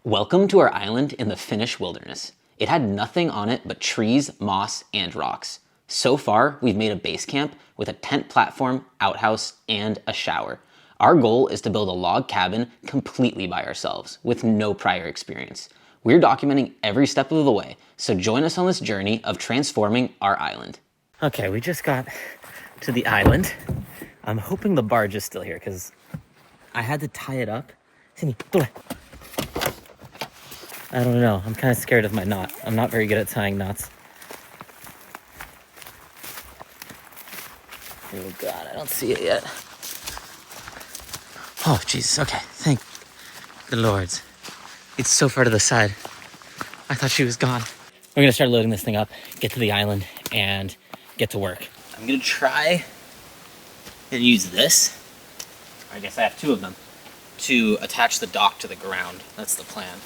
Welcome to our island in the Finnish wilderness. It had nothing on it but trees, moss, and rocks. So far, we've made a base camp with a tent platform, outhouse, and a shower. Our goal is to build a log cabin completely by ourselves with no prior experience. We're documenting every step of the way, so join us on this journey of transforming our island. Okay, we just got to the island. I'm hoping the barge is still here because I had to tie it up. I don't know. I'm kind of scared of my knot. I'm not very good at tying knots. Oh God, I don't see it yet. Oh Jesus, okay. Thank the Lords. It's so far to the side. I thought she was gone. We're gonna start loading this thing up, get to the island, and get to work. I'm gonna try and use this. I guess I have two of them to attach the dock to the ground. That's the plan.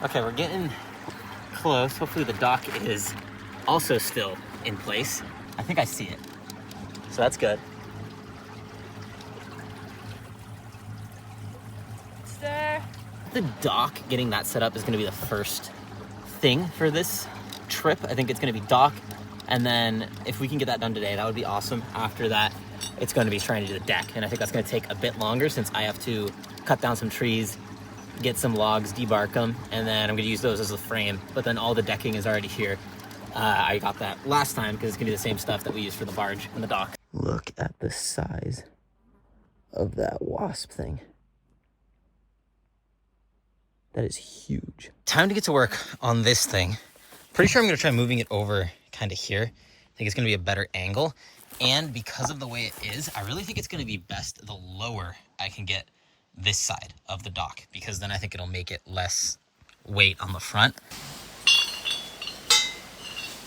Okay, we're getting close. Hopefully the dock is also still in place. I think I see it. So that's good. It's there. The dock, getting that set up is gonna be the first thing for this trip. I think it's gonna be dock. And then if we can get that done today, that would be awesome. After that, it's gonna be trying to do the deck. And I think that's gonna take a bit longer since I have to cut down some trees, get some logs, debark them, and then I'm gonna use those as a frame. But then all the decking is already here. I got that last time because it's gonna be the same stuff that we used for the barge and the dock. Look at the size of that wasp thing. That is huge. Time to get to work on this thing. Pretty sure I'm gonna try moving it over kind of here. I think it's gonna be a better angle. And because of the way it is, I really think it's gonna be best the lower I can get this side of the dock, because then I think it'll make it less weight on the front.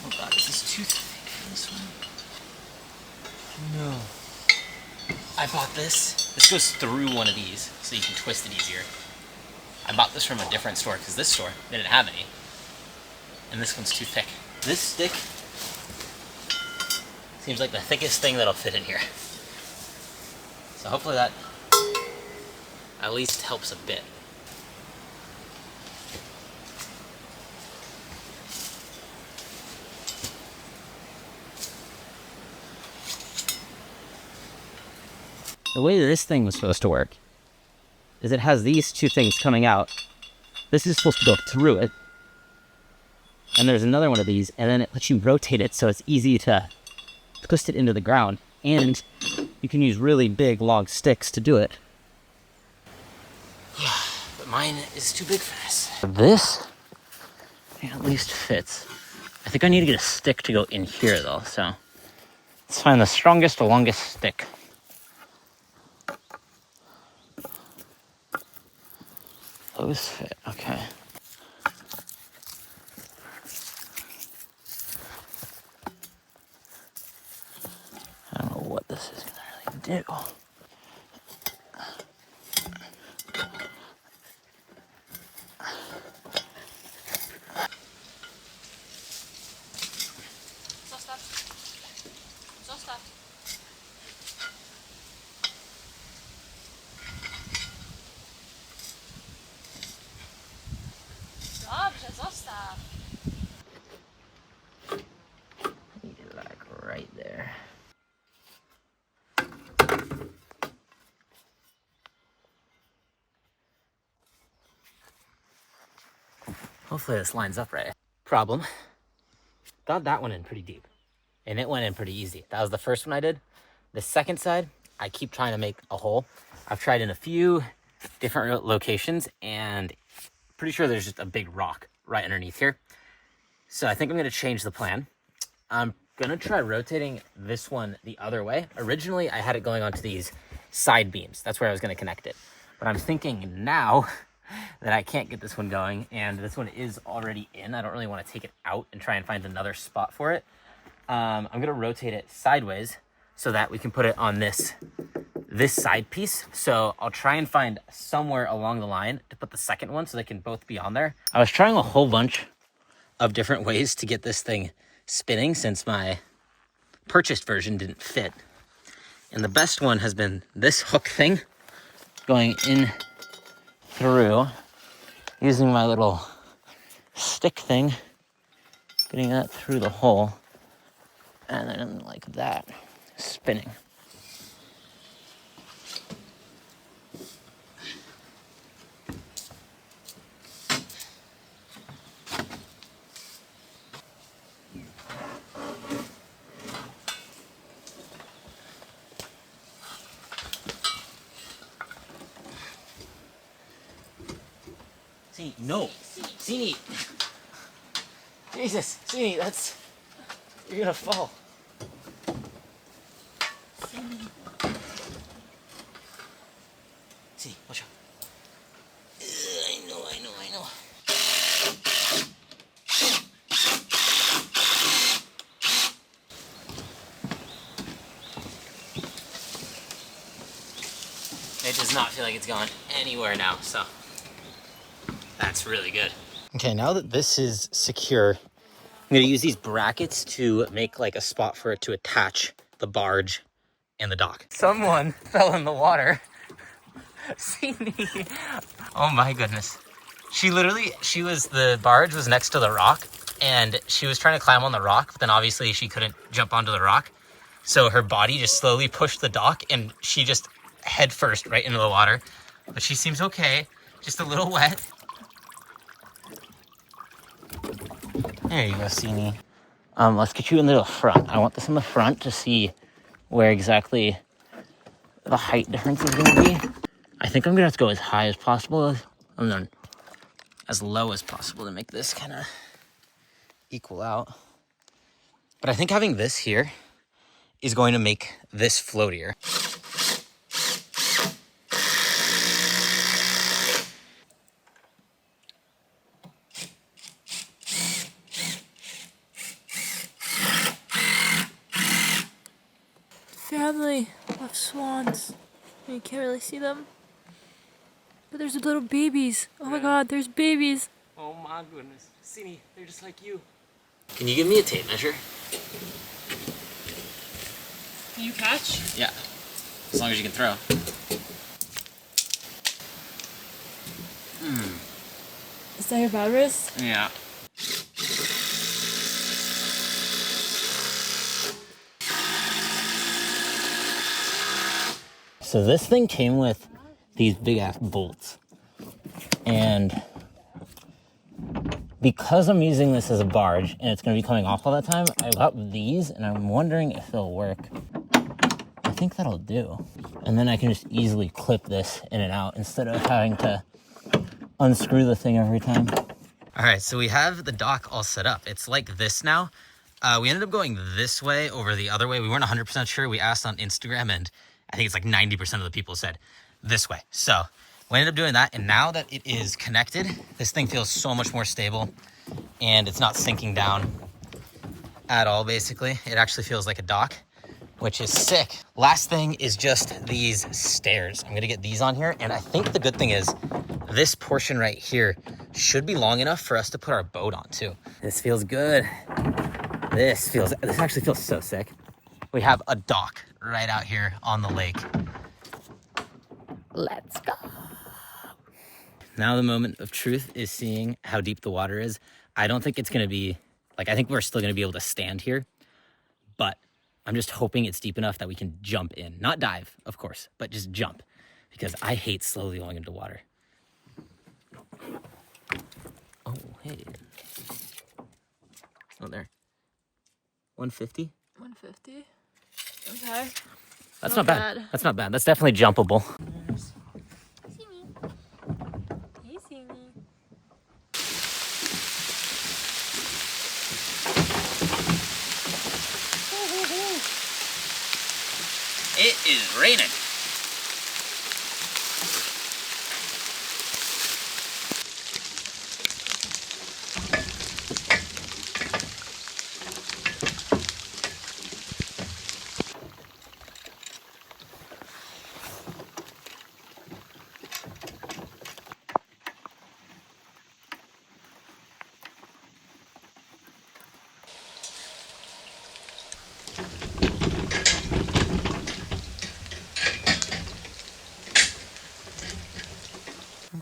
Oh God, is this too thick for this one? No. I bought this. This goes through one of these, so you can twist it easier. I bought this from a different store, because this store didn't have any. And this one's too thick. This stick seems like the thickest thing that'll fit in here. So hopefully that at least helps a bit. The way this thing was supposed to work is it has these two things coming out. This is supposed to go through it. And there's another one of these, and then it lets you rotate it so it's easy to twist it into the ground. And you can use really big log sticks to do it. Yeah, but mine is too big for this. This at least fits. I think I need to get a stick to go in here though, so let's find the strongest, longest stick. Those fit, okay. I don't know what this is gonna really do. Dobrze, zostaw. Need it like right there. Hopefully this lines up right. Problem. Got that one in pretty deep. And it went in pretty easy. That was the first one I did. The second side, I keep trying to make a hole. I've tried in a few different locations and pretty sure there's just a big rock right underneath here. So I think I'm gonna change the plan. I'm gonna try rotating this one the other way. Originally, I had it going onto these side beams. That's where I was gonna connect it. But I'm thinking now that I can't get this one going, and this one is already in. I don't really want to take it out and try and find another spot for it. I'm gonna rotate it sideways so that we can put it on this side piece. So I'll try and find somewhere along the line to put the second one so they can both be on there. I was trying a whole bunch of different ways to get this thing spinning since my purchased version didn't fit. And the best one has been this hook thing going in through, using my little stick thing, getting that through the hole, and then like that, spinning. See, no, see, Jesus, see, that's, you're gonna fall. See, watch out. I know. It does not feel like it's going anywhere now, so that's really good. Okay, now that this is secure, I'm gonna use these brackets to make like a spot for it to attach the barge and the dock. Someone fell in the water. See me. Oh my goodness. The barge was next to the rock and she was trying to climb on the rock, but then obviously she couldn't jump onto the rock. So her body just slowly pushed the dock and she just head first right into the water. But she seems okay, just a little wet. There you go, Sini. Let's get you in the front. I want this in the front to see where exactly the height difference is going to be. I think I'm going to have to go as high as possible and then as low as possible to make this kind of equal out. But I think having this here is going to make this floatier. Family of swans. You can't really see them. But there's little babies. Oh my god, there's babies. Oh my goodness. Sini, they're just like you. Can you give me a tape measure? Can you catch? Yeah. As long as you can throw. Is that your bad wrist? Yeah. So this thing came with these big ass bolts. And because I'm using this as a barge and it's going to be coming off all the time, I got these and I'm wondering if they'll work. I think that'll do. And then I can just easily clip this in and out instead of having to unscrew the thing every time. All right, so we have the dock all set up. It's like this now. We ended up going this way over the other way. We weren't 100% sure. We asked on Instagram and I think it's like 90% of the people said this way. So we ended up doing that. And now that it is connected, this thing feels so much more stable and it's not sinking down at all, basically. It actually feels like a dock, which is sick. Last thing is just these stairs. I'm gonna get these on here. And I think the good thing is this portion right here should be long enough for us to put our boat on too. This feels good. This actually feels so sick. We have a dock right out here on the lake. Let's go. Now the moment of truth is seeing how deep the water is. I don't think it's gonna be, I think we're still gonna be able to stand here, but I'm just hoping it's deep enough that we can jump in. Not dive, of course, but just jump, because I hate slowly going into water. Oh, hey. Oh, there. 150? 150. Okay. That's not bad. That's not bad. That's definitely jumpable. See me. Hey, see me. It is raining.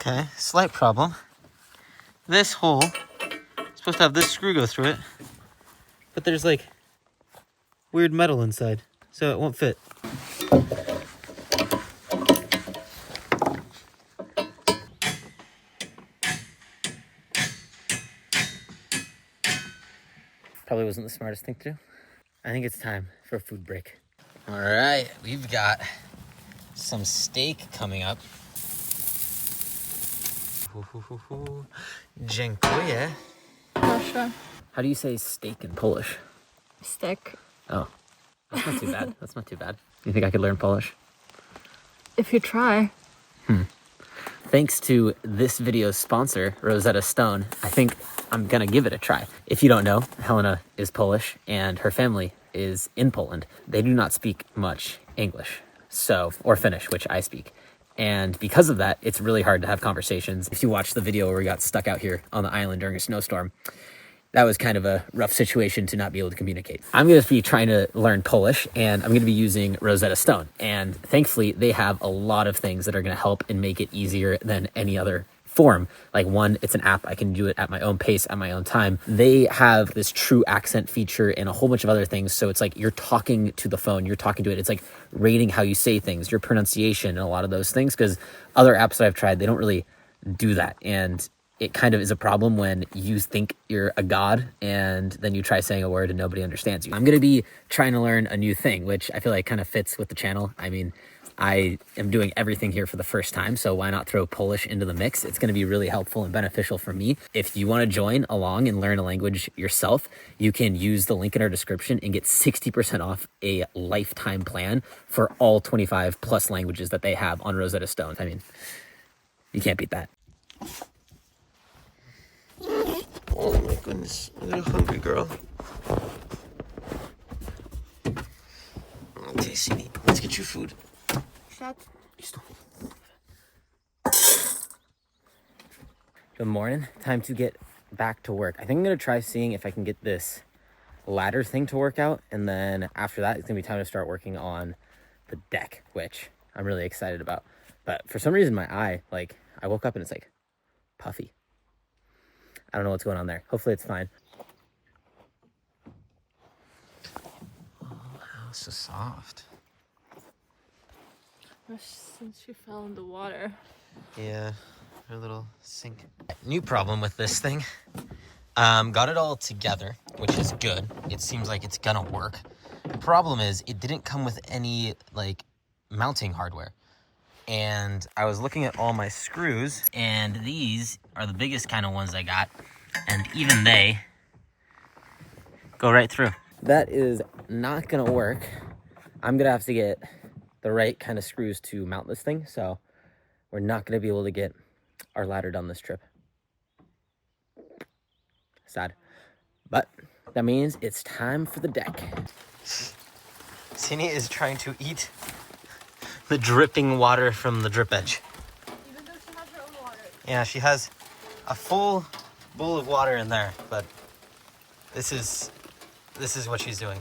Okay, slight problem. This hole is supposed to have this screw go through it, but there's like weird metal inside, so it won't fit. Probably wasn't the smartest thing to do. I think it's time for a food break. All right, we've got some steak coming up. Dziękuję. Proszę. How do you say steak in Polish? Stick. Oh, that's not too bad. That's not too bad. You think I could learn Polish? If you try. Thanks to this video's sponsor, Rosetta Stone, I think I'm gonna give it a try. If you don't know, Helena is Polish and her family is in Poland. They do not speak much English, or Finnish, which I speak. And because of that, it's really hard to have conversations. If you watch the video where we got stuck out here on the island during a snowstorm, that was kind of a rough situation to not be able to communicate. I'm going to be trying to learn Polish, and I'm going to be using Rosetta Stone. And thankfully, they have a lot of things that are going to help and make it easier than any other form. Like one, it's an app. I can do it at my own pace, at my own time. They have this true accent feature and a whole bunch of other things. So it's like you're talking to the phone, you're talking to it. It's like rating how you say things, your pronunciation, and a lot of those things. Because other apps that I've tried, they don't really do that. And it kind of is a problem when you think you're a god and then you try saying a word and nobody understands you. I'm going to be trying to learn a new thing, which I feel like kind of fits with the channel. I mean, I am doing everything here for the first time, so why not throw Polish into the mix? It's going to be really helpful and beneficial for me. If you want to join along and learn a language yourself, you can use the link in our description and get 60% off a lifetime plan for all 25 plus languages that they have on Rosetta Stone. I mean, you can't beat that. Oh my goodness, a little hungry girl. Okay, Cindy, let's get you food. Shut. Good morning. Time to get back to work. I think I'm going to try seeing if I can get this ladder thing to work out. And then after that, it's going to be time to start working on the deck, which I'm really excited about. But for some reason, my eye, I woke up and it's like puffy. I don't know what's going on there. Hopefully it's fine. Oh, so soft. Since she fell in the water. Yeah, her little sink. New problem with this thing. Got it all together, which is good. It seems like it's gonna work. The problem is it didn't come with any mounting hardware. And I was looking at all my screws, and these are the biggest kind of ones I got. And even they go right through. That is not gonna work. I'm gonna have to get the right kind of screws to mount this thing, so we're not gonna be able to get our ladder done this trip. Sad. But that means it's time for the deck. Sini is trying to eat the dripping water from the drip edge. Even though she has her own water. Yeah, she has a full bowl of water in there, but this is what she's doing.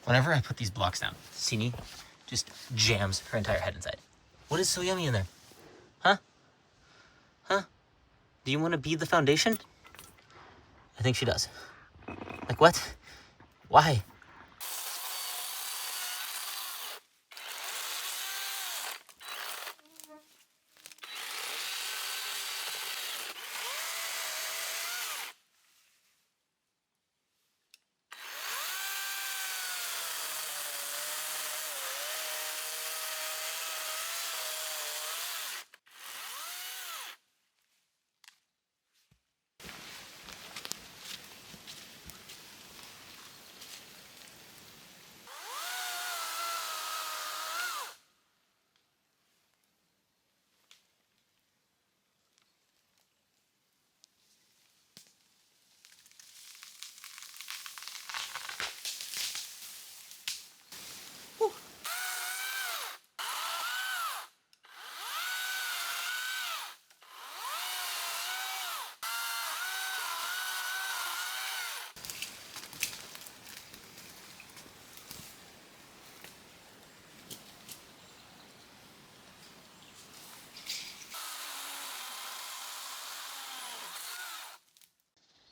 Whenever I put these blocks down, Sini just jams her entire head inside. What is so yummy in there? Huh? Huh? Do you want to be the foundation? I think she does. Like what? Why?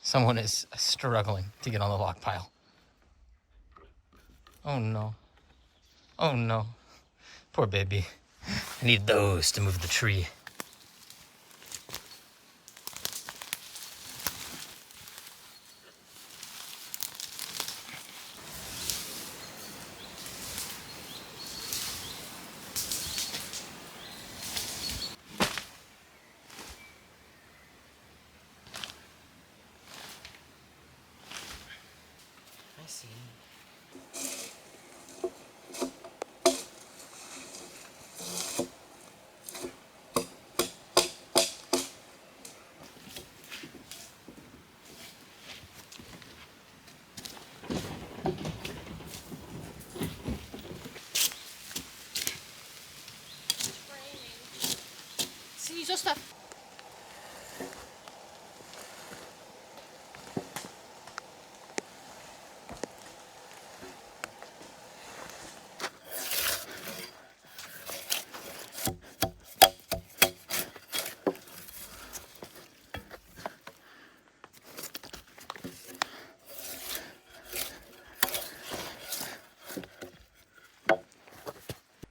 Someone is struggling to get on the log pile. Oh no. Oh no. Poor baby. I need those to move the tree. I see. See, just a...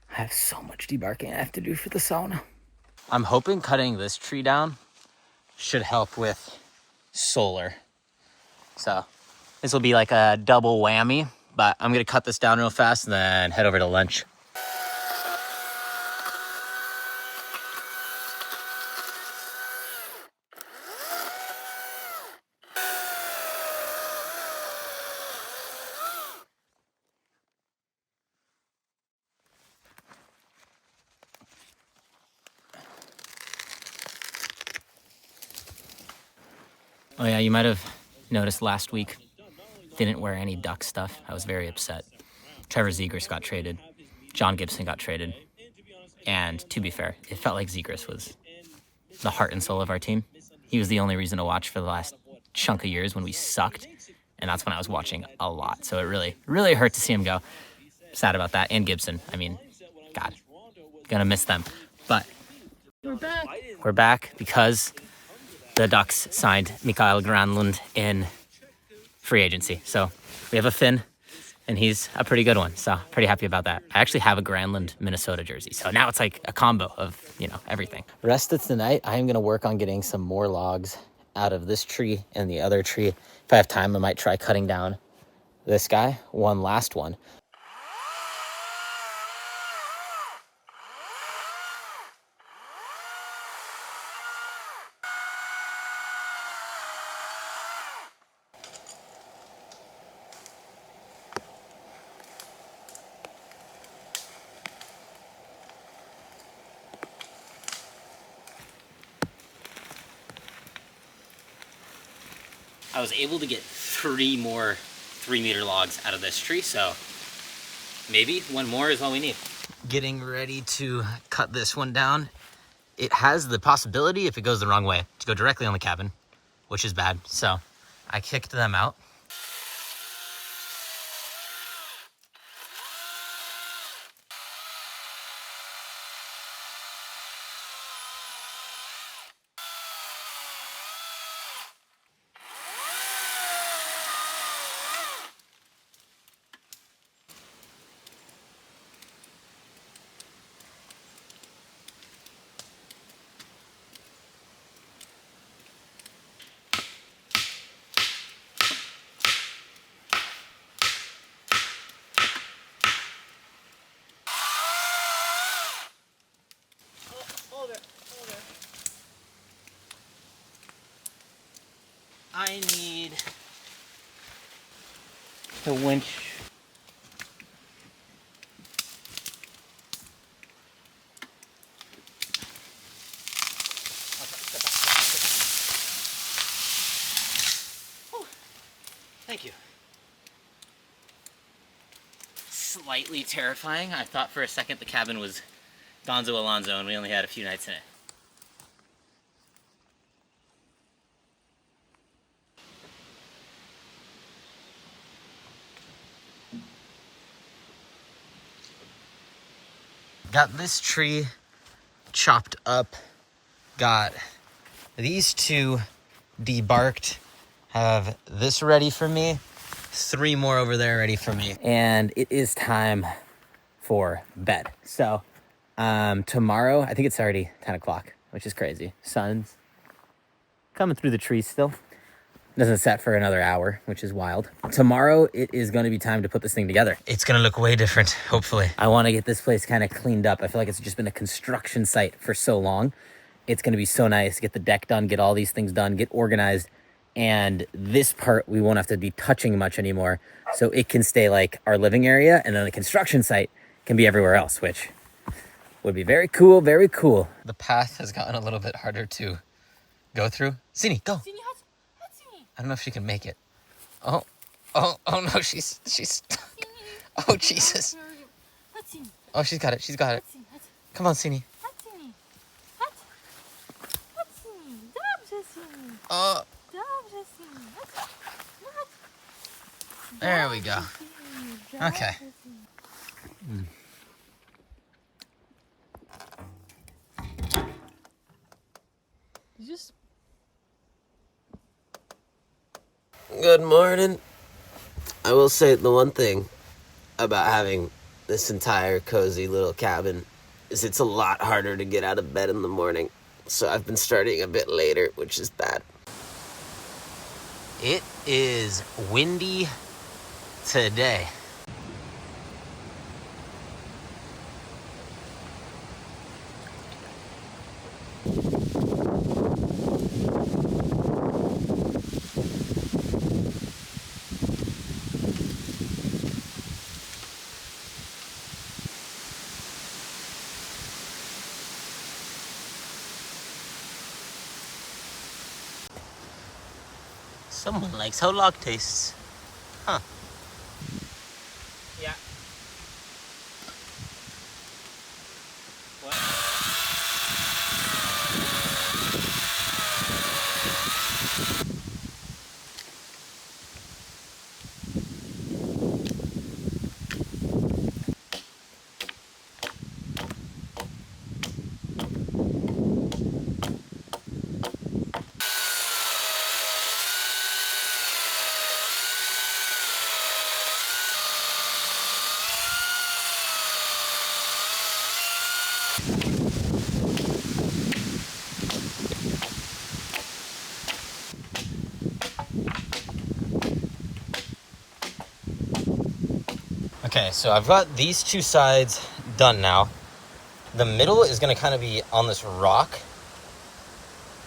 I have so much debarking I have to do for the sauna. I'm hoping cutting this tree down should help with solar. So this will be like a double whammy, but I'm gonna cut this down real fast and then head over to lunch. Oh yeah, you might have noticed last week, didn't wear any duck stuff. I was very upset. Trevor Zegras got traded. John Gibson got traded. And to be fair, it felt like Zegras was the heart and soul of our team. He was the only reason to watch for the last chunk of years when we sucked. And that's when I was watching a lot. So it really, really hurt to see him go. Sad about that. And Gibson. I mean, God, gonna miss them. But we're back. We're back because the Ducks signed Mikael Granlund in free agency. So we have a Finn, and he's a pretty good one. So pretty happy about that. I actually have a Granlund, Minnesota jersey. So now it's like a combo of, you know, everything. Rest of tonight, I am going to work on getting some more logs out of this tree and the other tree. If I have time, I might try cutting down this guy, one last one. I was able to get 3 more 3-meter logs out of this tree, so maybe one more is all we need. Getting ready to cut this one down. It has the possibility, if it goes the wrong way, to go directly on the cabin, which is bad. So I kicked them out. I need the winch. Thank you. Slightly terrifying. I thought for a second the cabin was Gonzo Alonzo and we only had a few nights in it. Got this tree chopped up. Got these 2 debarked. have this ready for me, 3 more over there ready for me, and it is time for bed. So tomorrow, I think it's already 10 o'clock, which is crazy. Sun's coming through the trees still. Doesn't set for another hour, which is wild. Tomorrow, it is going to be time to put this thing together. It's going to look way different, hopefully. I want to get this place kind of cleaned up. I feel like it's just been a construction site for so long. It's going to be so nice. Get the deck done, get all these things done, get organized. And this part, we won't have to be touching much anymore. So it can stay like our living area, and then the construction site can be everywhere else, which would be very cool, very cool. The path has gotten a little bit harder to go through. Sini, go. I don't know if she can make it. Oh no, she's stuck. Oh, Jesus. Oh, she's got it. Come on, Sini. Oh, there we go. Okay. Good morning. I will say the one thing about having this entire cozy little cabin is it's a lot harder to get out of bed in the morning. So I've been starting a bit later, which is bad. It is windy today. Someone likes how log tastes. Huh. Yeah. What? Okay, so I've got these 2 sides done now. The middle is going to kind of be on this rock.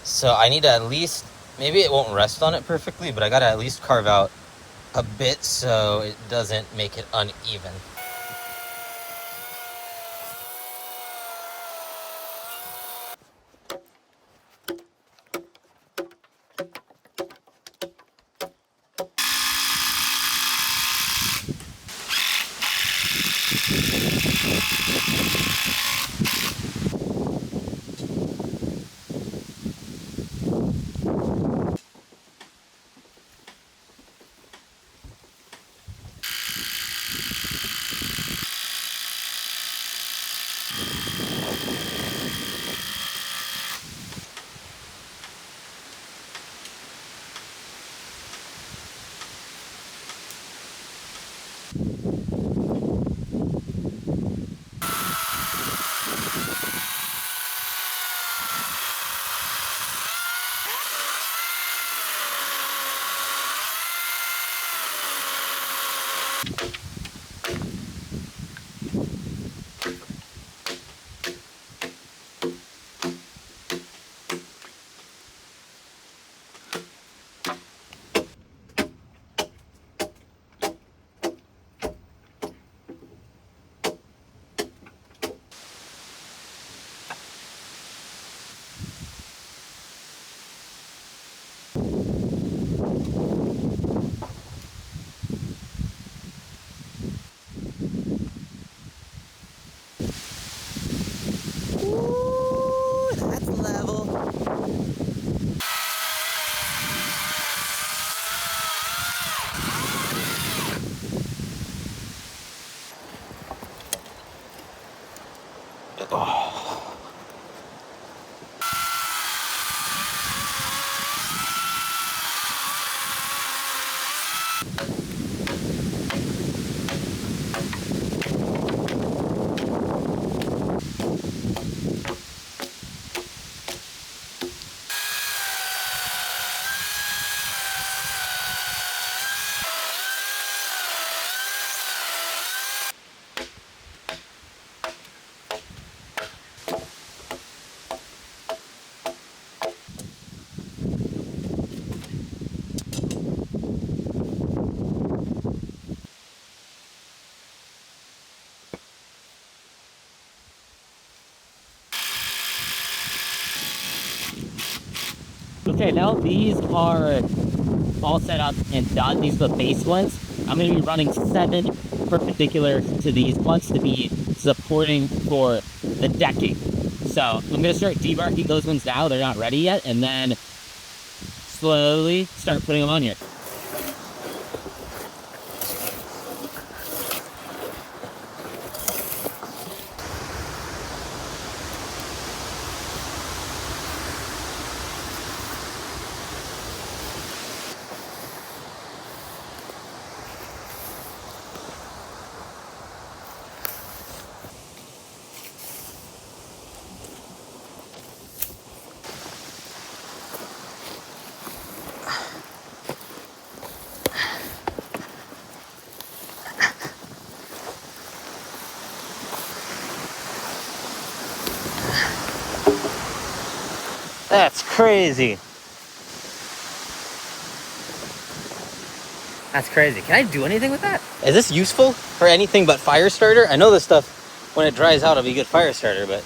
So I need to at least, maybe it won't rest on it perfectly, but I got to at least carve out a bit so it doesn't make it uneven. Okay, now these are all set up and done. These are the base ones. I'm going to be running 7 perpendicular to these ones to be supporting for the decking. So I'm going to start debarking those ones now. They're not ready yet. And then slowly start putting them on here. That's crazy. That's crazy. Can I do anything with that? Is this useful for anything but fire starter? I know this stuff, when it dries out, it'll be a good fire starter, but...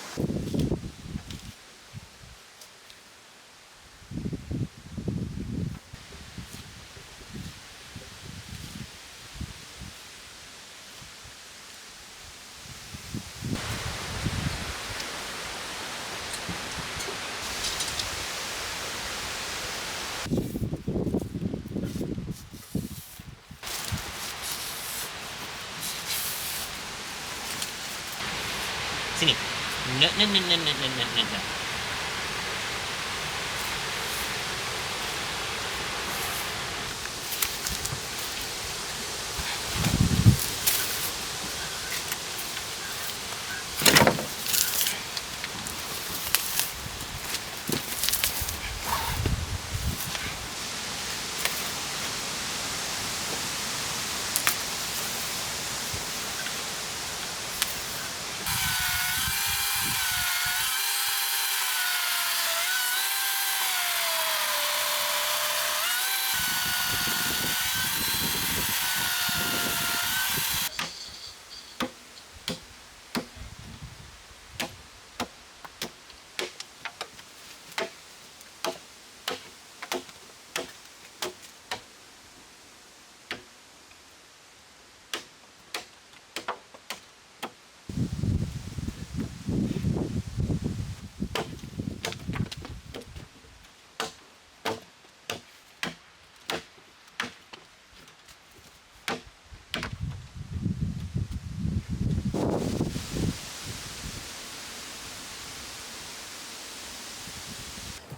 Sini. No, no, no, no, no, no, no, no.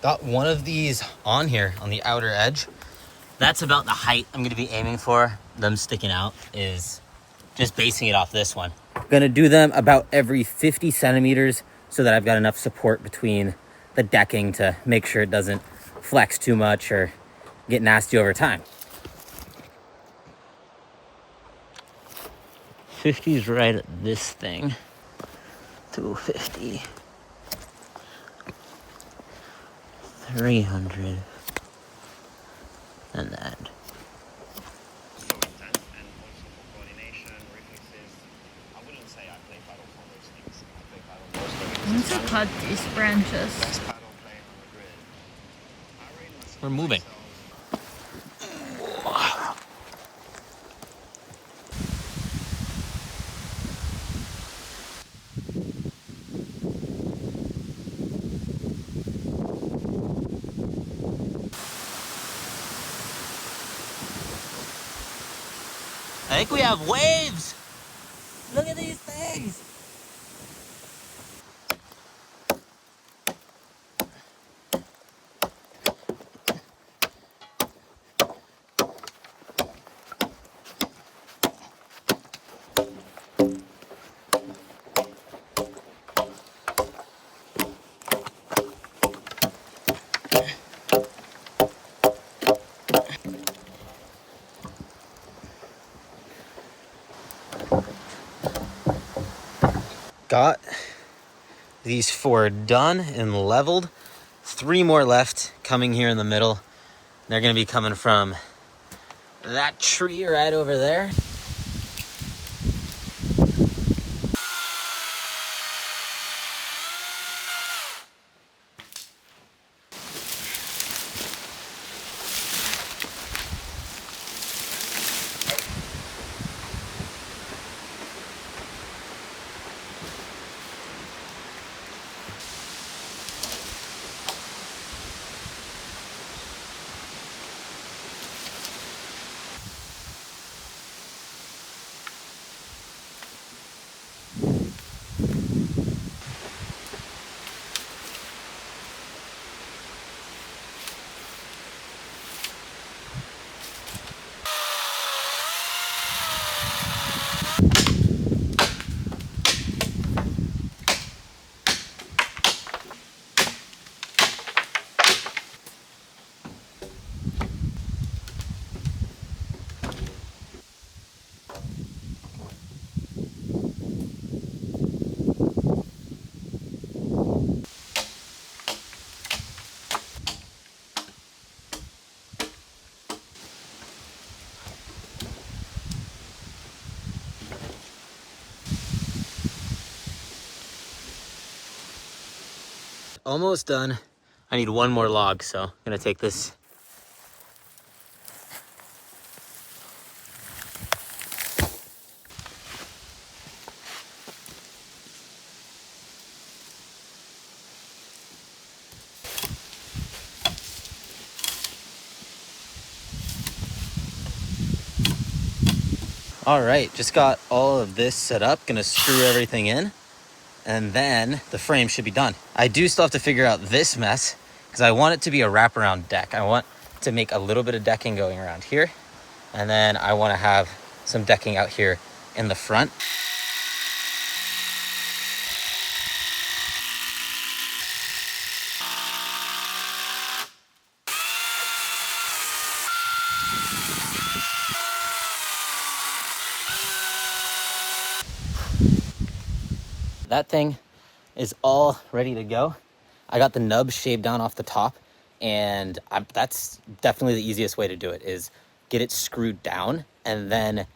Got one of these on here on the outer edge. That's about the height I'm gonna be aiming for. Them sticking out is just basing it off this one. Gonna do them about every 50 centimeters so that I've got enough support between the decking to make sure it doesn't flex too much or get nasty over time. 50 is right at this thing. 250. 300. And that. So intent and also for coordination, reflexes. I wouldn't say I play paddle for those things. I play paddle mostly because I need it's to cut these branches. best paddle playing on the grid. I rate myself We're moving. I think we have waves. Look at these things. Got these 4 done and leveled. 3 more left coming here in the middle. They're gonna be coming from that tree right over there. almost done. I need one more log, so I'm gonna take this. All right, just got all of this set up. Gonna screw everything in, and then the frame should be done. I do still have to figure out this mess because I want it to be a wraparound deck. I want to make a little bit of decking going around here, and then I want to have some decking out here in the front. That thing is all ready to go. I got the nub shaved down off the top, and that's definitely the easiest way to do it, is get it screwed down and then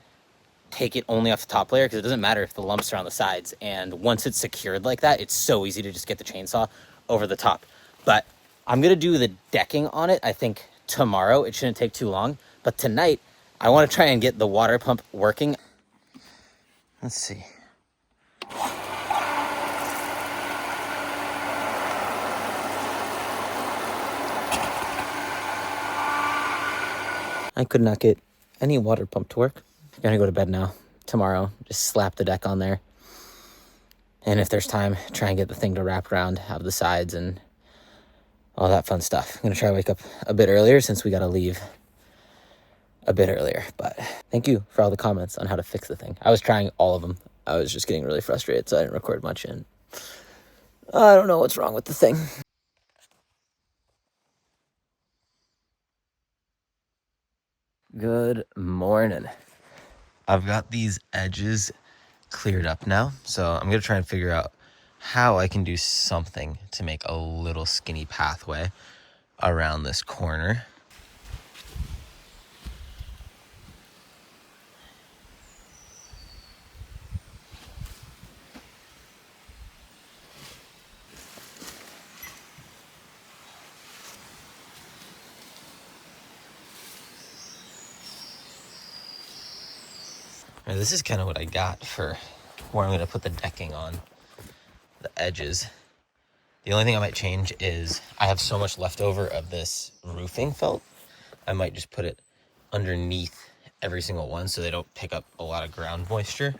take it only off the top layer, because it doesn't matter if the lumps are on the sides. And once it's secured like that, it's so easy to just get the chainsaw over the top. But I'm gonna do the decking on it, I think tomorrow. It shouldn't take too long. But tonight, I wanna try and get the water pump working. Let's see. I could not get any water pump to work. I'm gonna go to bed now. Tomorrow, just slap the deck on there. And if there's time, try and get the thing to wrap around, have the sides and all that fun stuff. I'm gonna try to wake up a bit earlier since we gotta leave a bit earlier. But thank you for all the comments on how to fix the thing. I was trying all of them. I was just getting really frustrated, so I didn't record much, and I don't know what's wrong with the thing. Good morning. I've got these edges cleared up now, so I'm gonna try and figure out how I can do something to make a little skinny pathway around this corner. Now, this is kind of what I got for where I'm gonna put the decking on the edges. The only thing I might change is I have so much leftover of this roofing felt. I might just put it underneath every single one so they don't pick up a lot of ground moisture.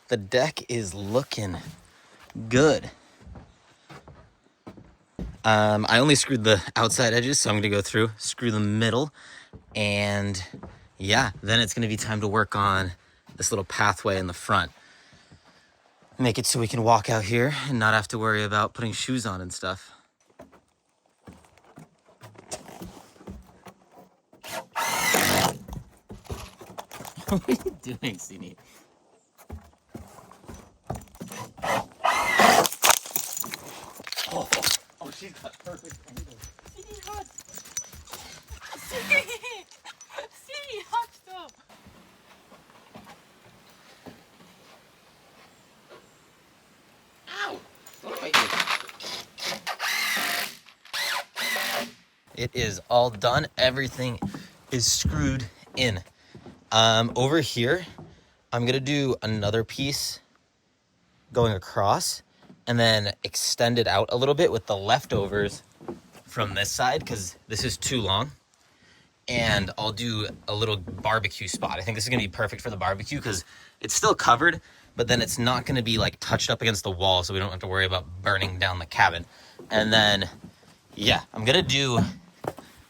The deck is looking good. I only screwed the outside edges, so I'm gonna go through, screw the middle, and yeah, then it's gonna be time to work on this little pathway in the front. make it so we can walk out here and not have to worry about putting shoes on and stuff. What are you doing, Sini? Oh, she's got perfect angles. Sini, hot. Sini, Sini, hot stuff. Ow! Don't bite me. It is all done. Everything is screwed in. Over here, I'm gonna do another piece going across and then extend it out a little bit with the leftovers from this side because this is too long. And I'll do a little barbecue spot. I think this is gonna be perfect for the barbecue because it's still covered, but then it's not gonna be like touched up against the wall, so we don't have to worry about burning down the cabin. And then, yeah, I'm gonna do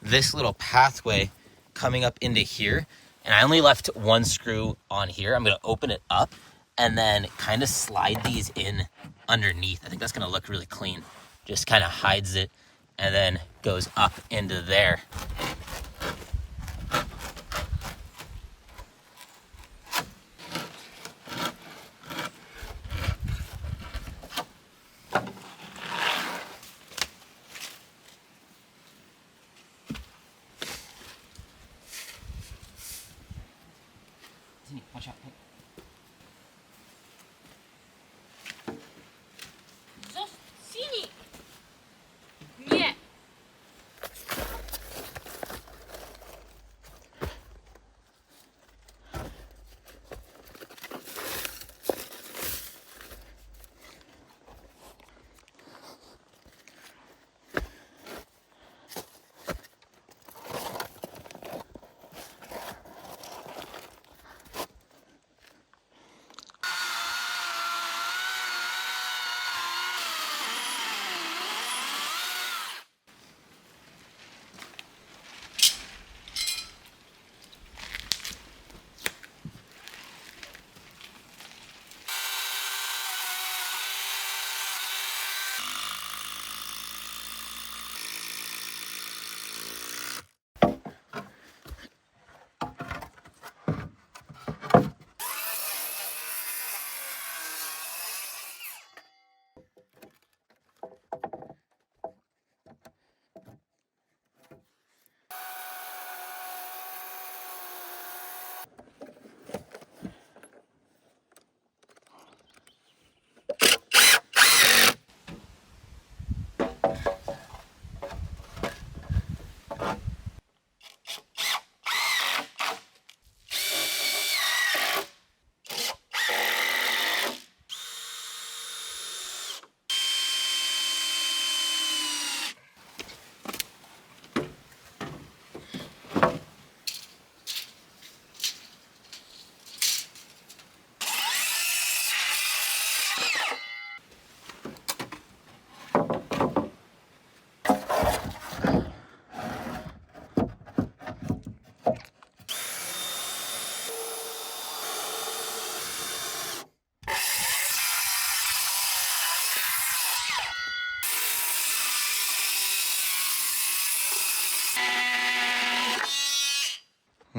this little pathway coming up into here. And I only left one screw on here. I'm gonna open it up and then kind of slide these in underneath. I think that's gonna look really clean. Just kind of hides it and then goes up into there. Watch out. Sini. Nie.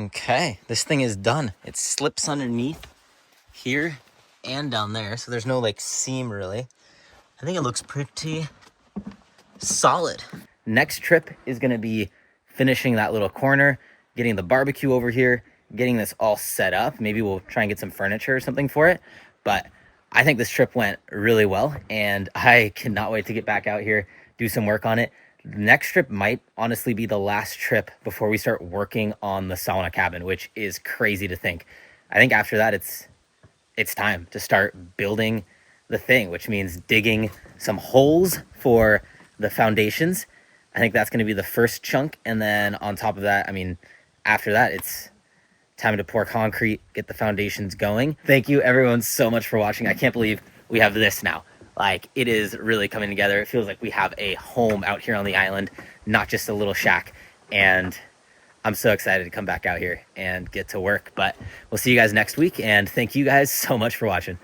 Okay, this thing is done. It slips underneath here and down there, so there's no like seam really. I think it looks pretty solid. Next trip is gonna be finishing that little corner, getting the barbecue over here, getting this all set up. Maybe we'll try and get some furniture or something for it. But I think this trip went really well and I cannot wait to get back out here, do some work on it. Next trip might honestly be the last trip before we start working on the sauna cabin, which is crazy to think. I think after that, it's time to start building the thing, which means digging some holes for the foundations. I think that's going to be the first chunk. And then on top of that, I mean, after that, it's time to pour concrete, get the foundations going. Thank you everyone so much for watching. I can't believe we have this now. Like, it is really coming together. It feels like we have a home out here on the island, not just a little shack. And I'm so excited to come back out here and get to work. But we'll see you guys next week. And thank you guys so much for watching.